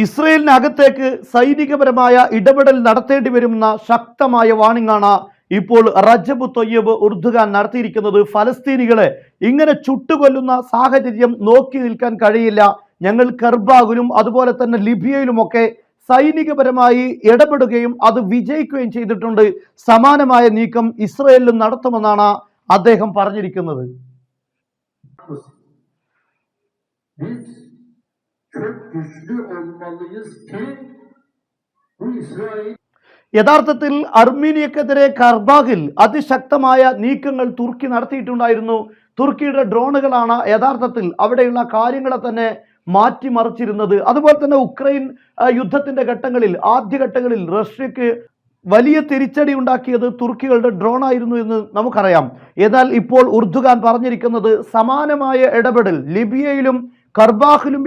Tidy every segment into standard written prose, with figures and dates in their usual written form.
ഇസ്രയേലിനകത്തേക്ക് സൈനികപരമായ ഇടപെടൽ നടത്തേണ്ടി വരുമെന്ന ശക്തമായ വാണിംഗാണ് ഇപ്പോൾ റജബ് തൊയ്യബ് ഉർദുഗാൻ നടത്തിയിരിക്കുന്നത്. ഫലസ്തീനികളെ ഇങ്ങനെ ചുട്ടുകൊല്ലുന്ന സാഹചര്യം നോക്കി നിൽക്കാൻ കഴിയില്ല. ഞങ്ങൾ കർബാഗിലും അതുപോലെ തന്നെ ലിബിയയിലുമൊക്കെ സൈനികപരമായി ഇടപെടുകയും അത് വിജയിക്കുകയും ചെയ്തിട്ടുണ്ട്. സമാനമായ നീക്കം ഇസ്രയേലിലും നടത്തുമെന്നാണ് അദ്ദേഹം പറഞ്ഞിരിക്കുന്നത്. യഥാർത്ഥത്തിൽ അർമീനിയക്കെതിരെ കർബാഗിൽ അതിശക്തമായ നീക്കങ്ങൾ തുർക്കി നടത്തിയിട്ടുണ്ടായിരുന്നു. തുർക്കിയുടെ ഡ്രോണുകളാണ് യഥാർത്ഥത്തിൽ അവിടെയുള്ള കാര്യങ്ങളെ തന്നെ മാറ്റിമറിച്ചിരുന്നത്. അതുപോലെ തന്നെ ഉക്രൈൻ യുദ്ധത്തിന്റെ ഘട്ടങ്ങളിൽ ആദ്യഘട്ടങ്ങളിൽ റഷ്യക്ക് വലിയ തിരിച്ചടി ഉണ്ടാക്കിയത് തുർക്കികളുടെ ഡ്രോൺ ആയിരുന്നു എന്ന് നമുക്കറിയാം. എന്നാൽ ഇപ്പോൾ ഉർദുഗാൻ പറഞ്ഞിരിക്കുന്നത് സമാനമായ ഇടപെടൽ ലിബിയയിലും കർബാഖിലും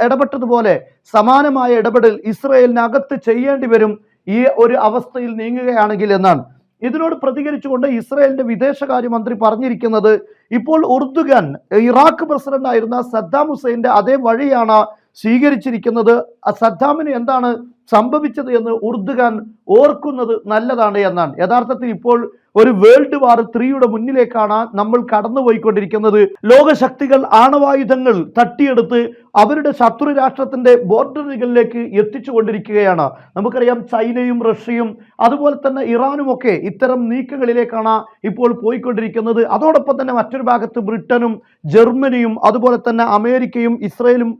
ഇടപെട്ടതുപോലെ സമാനമായ ഇടപെടൽ ഇസ്രയേലിനകത്ത് ചെയ്യേണ്ടി വരും ഈ ഒരു അവസ്ഥയിൽ നീങ്ങുകയാണെങ്കിൽ എന്നാണ്. ഇതിനോട് പ്രതികരിച്ചുകൊണ്ട് ഇസ്രയേലിന്റെ വിദേശകാര്യമന്ത്രി പറഞ്ഞിരിക്കുന്നത് ഇപ്പോൾ ഉർദുഗാൻ ഇറാഖ് പ്രസിഡന്റ് ആയിരുന്ന സദ്ദാം ഹുസൈന്റെ അതേ വഴിയാണ് സ്വീകരിച്ചിരിക്കുന്നത്. സദ്ദാമിന് എന്താണ് സംഭവിച്ചത് എന്ന് ഉർദുഗാൻ ഓർക്കുന്നത് നല്ലതാണ് എന്നാണ്. യഥാർത്ഥത്തിൽ ഇപ്പോൾ ഒരു വേൾഡ് വാർ 3യുടെ മുന്നിലേക്കാണ് നമ്മൾ കടന്നുപോയിക്കൊണ്ടിരിക്കുന്നത്. ലോകശക്തികൾ ആണവായുധങ്ങൾ തട്ടിയെടുത്ത് അവരുടെ ശത്രു രാഷ്ട്രത്തിന്റെ ബോർഡറുകളിലേക്ക് എത്തിച്ചു കൊണ്ടിരിക്കുകയാണ്. നമുക്കറിയാം ചൈനയും റഷ്യയും അതുപോലെ തന്നെ ഇറാനുമൊക്കെ ഇത്തരം നീക്കങ്ങളിലേക്കാണ് ഇപ്പോൾ പോയിക്കൊണ്ടിരിക്കുന്നത്. അതോടൊപ്പം തന്നെ മറ്റൊരു ഭാഗത്ത് ബ്രിട്ടനും ജർമ്മനിയും അതുപോലെ തന്നെ അമേരിക്കയും ഇസ്രയേലും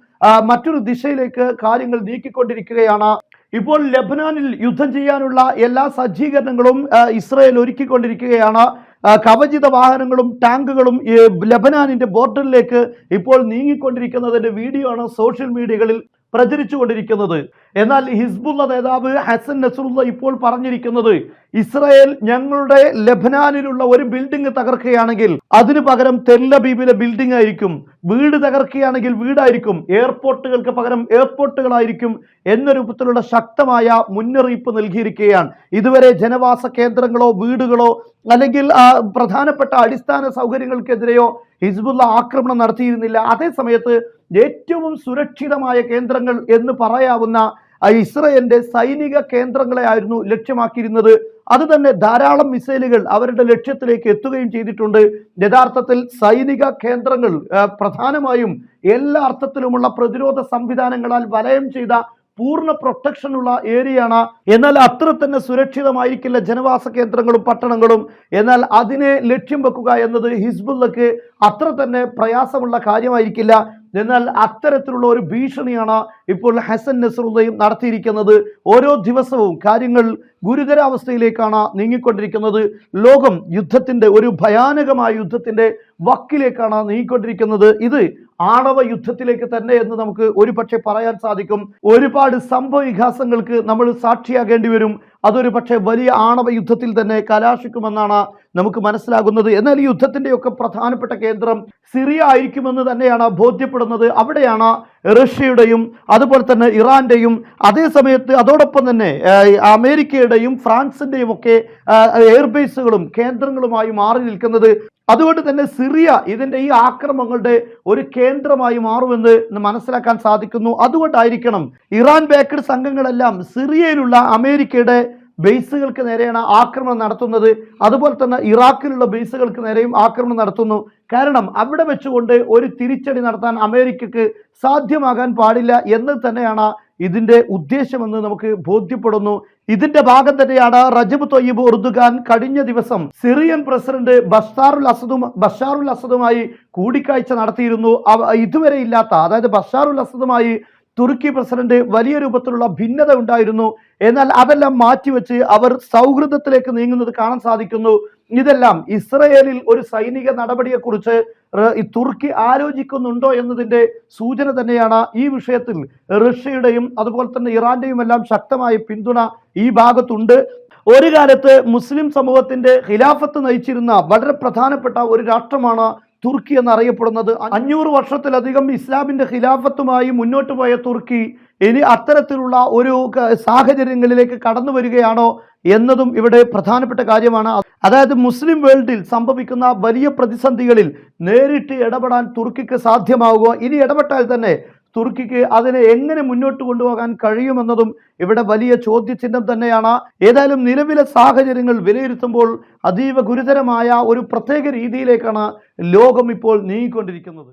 മറ്റൊരു ദിശയിലേക്ക് കാര്യങ്ങൾ നീക്കിക്കൊണ്ടിരിക്കുകയാണ്. ഇപ്പോൾ ലെബനാനിൽ യുദ്ധം ചെയ്യാനുള്ള എല്ലാ സജ്ജീകരണങ്ങളും ഇസ്രയേൽ ഒരുക്കിക്കൊണ്ടിരിക്കുകയാണ്. കവചിത വാഹനങ്ങളും ടാങ്കുകളും ലെബനാനിന്റെ ബോർഡറിലേക്ക് ഇപ്പോൾ നീങ്ങിക്കൊണ്ടിരിക്കുന്നതിന്റെ വീഡിയോ ആണ് സോഷ്യൽ മീഡിയകളിൽ പ്രചരിച്ചുകൊണ്ടിരിക്കുന്നത്. എന്നാൽ ഹിസ്ബുള്ള നേതാവ് ഹസൻ നസ്രുള്ള ഇപ്പോൾ പറഞ്ഞിരിക്കുന്നത് ഇസ്രയേൽ ഞങ്ങളുടെ ലെബനാനിലുള്ള ഒരു ബിൽഡിംഗ് തകർക്കുകയാണെങ്കിൽ അതിന് പകരം തെല്ലബീബിലെ ബിൽഡിംഗ് ആയിരിക്കും, വീട് തകർക്കുകയാണെങ്കിൽ വീടായിരിക്കും, എയർപോർട്ടുകൾക്ക് പകരം എയർപോർട്ടുകളായിരിക്കും എന്ന രൂപത്തിലുള്ള ശക്തമായ മുന്നറിയിപ്പ് നൽകിയിരിക്കുകയാണ്. ഇതുവരെ ജനവാസ കേന്ദ്രങ്ങളോ വീടുകളോ അല്ലെങ്കിൽ പ്രധാനപ്പെട്ട അടിസ്ഥാന സൗകര്യങ്ങൾക്കെതിരെയോ ഹിസ്ബുള്ള ആക്രമണം നടത്തിയിരുന്നില്ല. അതേസമയത്ത് ഏറ്റവും സുരക്ഷിതമായ കേന്ദ്രങ്ങൾ എന്ന് പറയാവുന്ന ഇസ്രയേലിന്റെ സൈനിക കേന്ദ്രങ്ങളെ ആയിരുന്നു ലക്ഷ്യമാക്കിയിരുന്നത്. അത് തന്നെ ധാരാളം മിസൈലുകൾ അവരുടെ ലക്ഷ്യത്തിലേക്ക് എത്തുകയും ചെയ്തിട്ടുണ്ട്. യഥാർത്ഥത്തിൽ സൈനിക കേന്ദ്രങ്ങൾ പ്രധാനമായും എല്ലാ അർത്ഥത്തിലുമുള്ള പ്രതിരോധ സംവിധാനങ്ങളാൽ വലയം ചെയ്ത പൂർണ്ണ പ്രൊട്ടക്ഷൻ ഉള്ള ഏരിയയാണ്. എന്നാൽ അത്ര തന്നെ സുരക്ഷിതമായിരിക്കില്ല ജനവാസ കേന്ദ്രങ്ങളും പട്ടണങ്ങളും. എന്നാൽ അതിനെ ലക്ഷ്യം വെക്കുക എന്നത് ഹിസ്ബുള്ളക്ക് അത്ര തന്നെ പ്രയാസമുള്ള കാര്യമായിരിക്കില്ല. എന്നാൽ അത്തരത്തിലുള്ള ഒരു ഭീഷണിയാണ് ഇപ്പോൾ ഹസൻ നസ്രുള്ളയും നടത്തിയിരിക്കുന്നത്. ഓരോ ദിവസവും കാര്യങ്ങൾ ഗുരുതരാവസ്ഥയിലേക്കാണ് നീങ്ങിക്കൊണ്ടിരിക്കുന്നത്. ലോകം യുദ്ധത്തിന്റെ ഒരു ഭയാനകമായ യുദ്ധത്തിന്റെ വക്കിലേക്കാണ് നീങ്ങിക്കൊണ്ടിരിക്കുന്നത്. ഇത് ആണവ യുദ്ധത്തിലേക്ക് തന്നെ എന്ന് നമുക്ക് ഒരു പക്ഷേ പറയാൻ സാധിക്കും. ഒരുപാട് സംഭവ വികാസങ്ങൾക്ക് നമ്മൾ സാക്ഷിയാകേണ്ടി വരും. അതൊരു പക്ഷേ വലിയ ആണവ യുദ്ധത്തിൽ തന്നെ കലാശിക്കുമെന്നാണ് നമുക്ക് മനസ്സിലാകുന്നത്. എന്നാൽ ഈ യുദ്ധത്തിൻ്റെയൊക്കെ പ്രധാനപ്പെട്ട കേന്ദ്രം സിറിയ ആയിരിക്കുമെന്ന് തന്നെയാണ് ബോധ്യപ്പെടുന്നത്. അവിടെയാണ് റഷ്യയുടെയും അതുപോലെ തന്നെ ഇറാന്റെയും അതേസമയത്ത് അതോടൊപ്പം തന്നെ അമേരിക്കയുടെയും ഫ്രാൻസിന്റെയും ഒക്കെ എയർബേസുകളും കേന്ദ്രങ്ങളുമായി മാറി നിൽക്കുന്നത്. അതുകൊണ്ട് തന്നെ സിറിയ ഇതിൻ്റെ ഈ ആക്രമണങ്ങളുടെ ഒരു കേന്ദ്രമായി മാറുമെന്ന് മനസ്സിലാക്കാൻ സാധിക്കുന്നു. അതുകൊണ്ടായിരിക്കണം ഇറാൻ ബേക്കഡ് സംഘങ്ങളെല്ലാം സിറിയയിലുള്ള അമേരിക്കയുടെ ബേസുകൾക്ക് നേരെയാണ് ആക്രമണം നടത്തുന്നത്. അതുപോലെ തന്നെ ഇറാഖിലുള്ള ബേസുകൾക്ക് നേരെയും ആക്രമണം നടത്തുന്നു. കാരണം അവിടെ വെച്ചുകൊണ്ട് ഒരു തിരിച്ചടി നടത്താൻ അമേരിക്കക്ക് സാധ്യമാകാൻ പാടില്ല എന്ന് തന്നെയാണ് ഇതിന്റെ ഉദ്ദേശമെന്ന് നമുക്ക് ബോധ്യപ്പെടുന്നു. ഇതിന്റെ ഭാഗം തന്നെയാണ് റജബ് തൊയ്യബ് ഉർദുഗാൻ കഴിഞ്ഞ ദിവസം സിറിയൻ പ്രസിഡന്റ് ബഷാറുൽ അസദുമായി കൂടിക്കാഴ്ച നടത്തിയിരുന്നു. ഇതുവരെ ഇല്ലാത്ത, അതായത് ബഷാറുൽ അസദുമായി തുർക്കി പ്രസിഡന്റ് വലിയ രൂപത്തിലുള്ള ഭിന്നത ഉണ്ടായിരുന്നു. എന്നാൽ അതെല്ലാം മാറ്റിവെച്ച് അവർ സൗഹൃദത്തിലേക്ക് നീങ്ങുന്നത് കാണാൻ സാധിക്കുന്നു. ഇതെല്ലാം ഇസ്രയേലിൽ ഒരു സൈനിക നടപടിയെക്കുറിച്ച് തുർക്കി ആലോചിക്കുന്നുണ്ടോ എന്നതിന്റെ സൂചന തന്നെയാണ്. ഈ വിഷയത്തിൽ റഷ്യയുടെയും അതുപോലെ തന്നെ ഇറാന്റെയും എല്ലാം ശക്തമായ പിന്തുണ ഈ ഭാഗത്തുണ്ട്. ഒരു കാലത്ത് മുസ്ലിം സമൂഹത്തിന്റെ ഖിലാഫത്ത് നയിച്ചിരുന്ന വളരെ പ്രധാനപ്പെട്ട ഒരു രാഷ്ട്രമാണ് തുർക്കി എന്നറിയപ്പെടുന്നത്. 500 വർഷത്തിലധികം ഇസ്ലാമിന്റെ ഖിലാഫത്തുമായി മുന്നോട്ട് പോയ തുർക്കി ഇനി അത്തരത്തിലുള്ള ഒരു സാഹചര്യങ്ങളിലേക്ക് കടന്നു വരികയാണോ എന്നതും ഇവിടെ പ്രധാനപ്പെട്ട കാര്യമാണ്. അതായത് മുസ്ലിം വേൾഡിൽ സംഭവിക്കുന്ന വലിയ പ്രതിസന്ധികളിൽ നേരിട്ട് ഇടപെടാൻ തുർക്കിക്ക് സാധ്യമാവുക, ഇനി ഇടപെട്ടാൽ തന്നെ തുർക്കിക്ക് അതിനെ എങ്ങനെ മുന്നോട്ട് കൊണ്ടുപോകാൻ കഴിയുമെന്നതും ഇവിടെ വലിയ ചോദ്യചിഹ്നം തന്നെയാണ്. ഏതായാലും നിലവിലെ സാഹചര്യങ്ങൾ വിലയിരുത്തുമ്പോൾ അതീവ ഗുരുതരമായ ഒരു പ്രത്യേക രീതിയിലേക്കാണ് ലോകം ഇപ്പോൾ നീങ്ങിക്കൊണ്ടിരിക്കുന്നത്.